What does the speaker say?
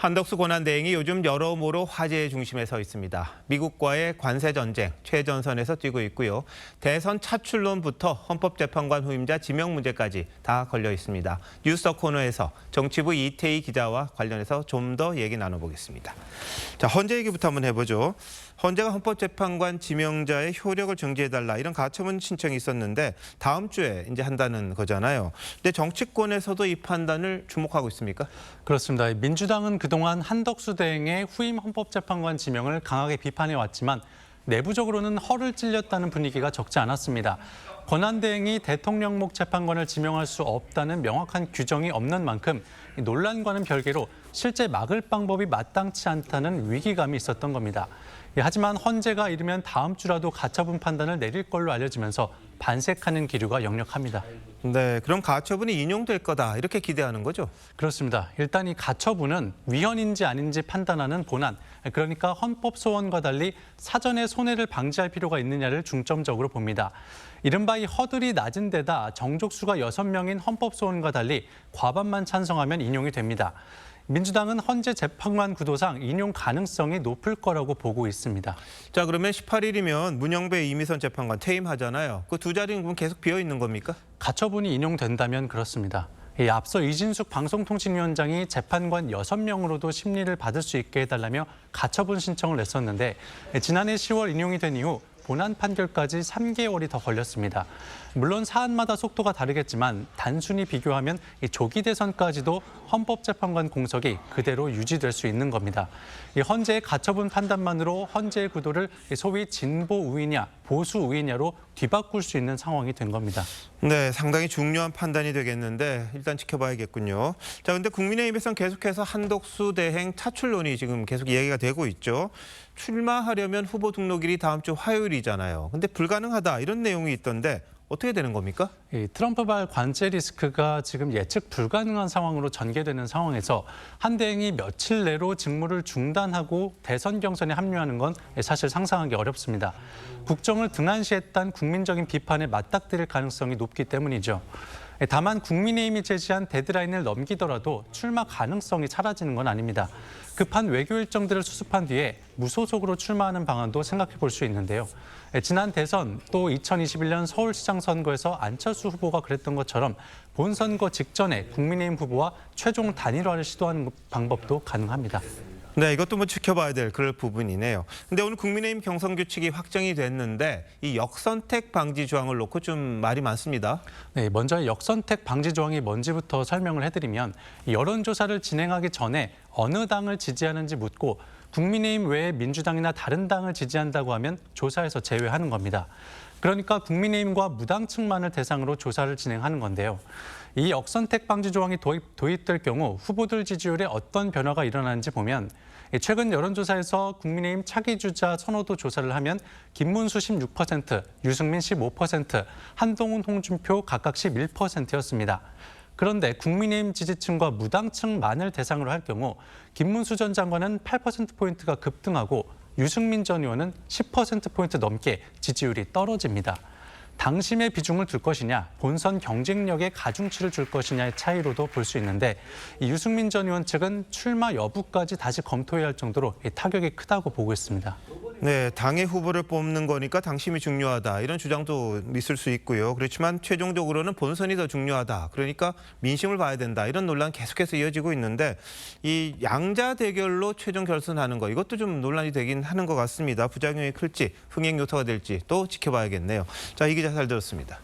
한덕수 권한대행이 요즘 여러모로 화제의 중심에 서 있습니다. 미국과의 관세 전쟁 최전선에서 뛰고 있고요. 대선 차출론부터 헌법재판관 후임자 지명 문제까지 다 걸려 있습니다. 뉴스더 코너에서 정치부 이태희 기자와 관련해서 좀 더 얘기 나눠보겠습니다. 자, 헌재 얘기부터 한번 해보죠. 헌재가 헌법재판관 지명자의 효력을 정지해달라 이런 가처분 신청이 있었는데 다음 주에 이제 한다는 거잖아요. 근데 정치권에서도 이 판단을 주목하고 있습니까? 그렇습니다. 민주당은 그동안 한덕수 대행의 후임 헌법재판관 지명을 강하게 비판해왔지만 내부적으로는 허를 찔렸다는 분위기가 적지 않았습니다. 권한대행이 대통령목 재판관을 지명할 수 없다는 명확한 규정이 없는 만큼 논란과는 별개로 실제 막을 방법이 마땅치 않다는 위기감이 있었던 겁니다. 하지만 헌재가 이르면 다음 주라도 가처분 판단을 내릴 걸로 알려지면서 반색하는 기류가 역력합니다. 네, 그럼 가처분이 인용될 거다 이렇게 기대하는 거죠? 그렇습니다. 일단 이 가처분은 위헌인지 아닌지 판단하는 본안, 그러니까 헌법 소원과 달리 사전에 손해를 방지할 필요가 있느냐를 중점적으로 봅니다. 이른바 이 허들이 낮은 데다 정족수가 6명인 헌법 소원과 달리 과반만 찬성하면 인용이 됩니다. 민주당은 헌재 재판관 구도상 인용 가능성이 높을 거라고 보고 있습니다. 자, 그러면 18일이면 문영배 이미선 재판관 퇴임하잖아요. 그 두 자리는 그럼 계속 비어 있는 겁니까? 가처분이 인용된다면 그렇습니다. 앞서 이진숙 방송통신위원장이 재판관 6명으로도 심리를 받을 수 있게 해달라며 가처분 신청을 냈었는데 지난해 10월 인용이 된 이후 본안 판결까지 3개월이 더 걸렸습니다. 물론 사안마다 속도가 다르겠지만 단순히 비교하면 조기 대선까지도 헌법재판관 공석이 그대로 유지될 수 있는 겁니다. 헌재의 가처분 판단만으로 헌재의 구도를 소위 진보 우위냐 보수 우위냐로 뒤바꿀 수 있는 상황이 된 겁니다. 네, 상당히 중요한 판단이 되겠는데 일단 지켜봐야겠군요. 자, 근데 국민의힘에서는 계속해서 한덕수 대행 차출론이 지금 계속 이야기가 되고 있죠. 출마하려면 후보 등록일이 다음 주 화요일이잖아요. 근데 불가능하다 이런 내용이 있던데 어떻게 되는 겁니까? 트럼프발 관제 리스크가 지금 예측 불가능한 상황으로 전개되는 상황에서 한 대행이 며칠 내로 직무를 중단하고 대선 경선에 합류하는 건 사실 상상하기 어렵습니다. 국정을 등한시했다는 국민적인 비판에 맞닥뜨릴 가능성이 높기 때문이죠. 다만 국민의힘이 제시한 데드라인을 넘기더라도 출마 가능성이 사라지는 건 아닙니다. 급한 외교 일정들을 수습한 뒤에 무소속으로 출마하는 방안도 생각해 볼 수 있는데요. 지난 대선 또 2021년 서울시장 선거에서 안철수 후보가 그랬던 것처럼 본선거 직전에 국민의힘 후보와 최종 단일화를 시도하는 방법도 가능합니다. 네, 이것도 뭐 지켜봐야 될 그럴 부분이네요. 근데 오늘 국민의힘 경선 규칙이 확정이 됐는데 이 역선택 방지 조항을 놓고 좀 말이 많습니다. 네, 먼저 역선택 방지 조항이 뭔지부터 설명을 해드리면 여론조사를 진행하기 전에 어느 당을 지지하는지 묻고 국민의힘 외에 민주당이나 다른 당을 지지한다고 하면 조사에서 제외하는 겁니다. 그러니까 국민의힘과 무당층만을 대상으로 조사를 진행하는 건데요. 이 역선택 방지 조항이 도입될 경우 후보들 지지율에 어떤 변화가 일어나는지 보면 최근 여론조사에서 국민의힘 차기 주자 선호도 조사를 하면 김문수 16%, 유승민 15%, 한동훈, 홍준표 각각 11%였습니다. 그런데 국민의힘 지지층과 무당층만을 대상으로 할 경우 김문수 전 장관은 8%포인트가 급등하고 유승민 전 의원은 10%포인트 넘게 지지율이 떨어집니다. 당심의 비중을 둘 것이냐, 본선 경쟁력에 가중치를 줄 것이냐의 차이로도 볼 수 있는데 이 유승민 전 의원 측은 출마 여부까지 다시 검토해야 할 정도로 타격이 크다고 보고 있습니다. 네, 당의 후보를 뽑는 거니까 당심이 중요하다 이런 주장도 있을 수 있고요. 그렇지만 최종적으로는 본선이 더 중요하다. 그러니까 민심을 봐야 된다. 이런 논란 계속해서 이어지고 있는데 이 양자 대결로 최종 결선하는 거 이것도 좀 논란이 되긴 하는 것 같습니다. 부작용이 클지 흥행 요소가 될지 또 지켜봐야겠네요. 자, 이 기자 잘 들었습니다.